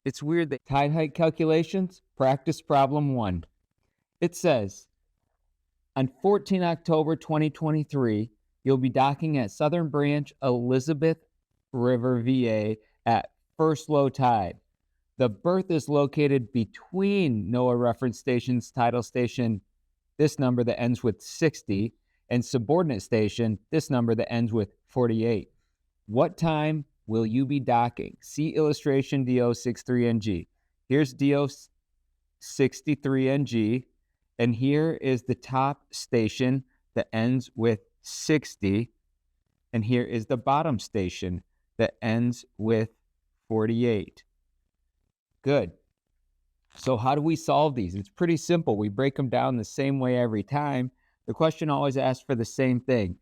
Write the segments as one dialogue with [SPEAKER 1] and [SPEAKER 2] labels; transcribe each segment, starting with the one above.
[SPEAKER 1] It's weird that tide height calculations, practice problem 1. It says, on 14 October 2023, you'll be docking at Southern Branch Elizabeth River, VA at first low tide. The berth is located between NOAA reference station's tidal station, this number that ends with 60, and subordinate station, this number that ends with 48. What time will you be docking? See illustration DO63NG. Here's DO63NG, and here is the top station that ends with 60, and here is the bottom station that ends with 48. Good. So how do we solve these? It's pretty simple. We break them down the same way every time. The question always asks for the same thing.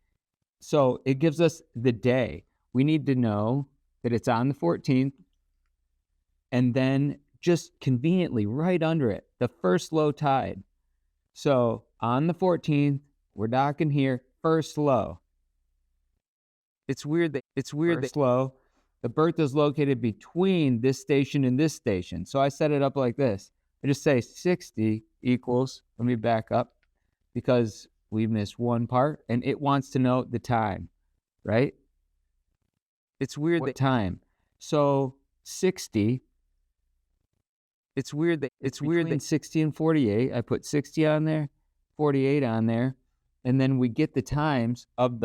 [SPEAKER 1] So it gives us the day. We need to know that it's on the 14th, and then just conveniently right under it, the first low tide. So on the 14th, we're docking here, first low. It's weird that low. The berth is located between this station and this station. So I set it up like this. I just say 60 equals, let me back up because we missed one part, and it wants to know the time, right? It's weird that time. So 60, it's weird that 60 and 48, I put 60 on there, 48 on there, and then we get the times of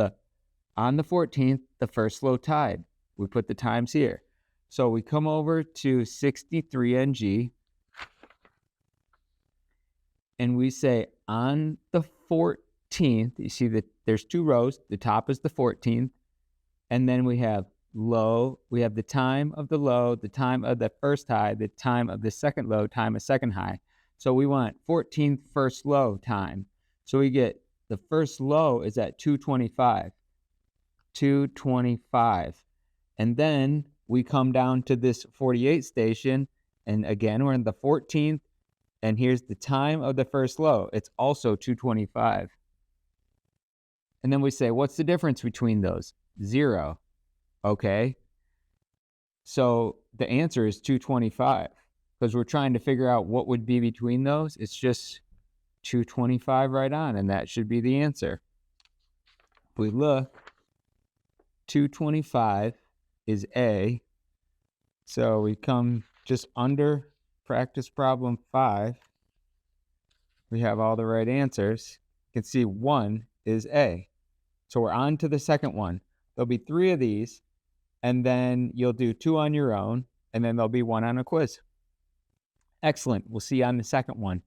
[SPEAKER 1] on the 14th, the first low tide. We put the times here. So we come over to 63NG, and we say on the 14th, you see that there's two rows. The top is the 14th, and then we have low, we have the time of the low, the time of the first high, the time of the second low, time of second high. So we want 14th first low time. So we get the first low is at 225. 225. And then we come down to this 48 station, and again, we're in the 14th, and here's the time of the first low. It's also 225. And then we say, what's the difference between those? 0. Okay. So the answer is 225 because we're trying to figure out what would be between those. It's just 225 right on, and that should be the answer. If we look, 225 is A. So we come just under practice problem 5. We have all the right answers. You can see 1 is A. So we're on to the second one. There'll be 3 of these, and then you'll do 2 on your own, and then there'll be 1 on a quiz. Excellent. We'll see you on the second one.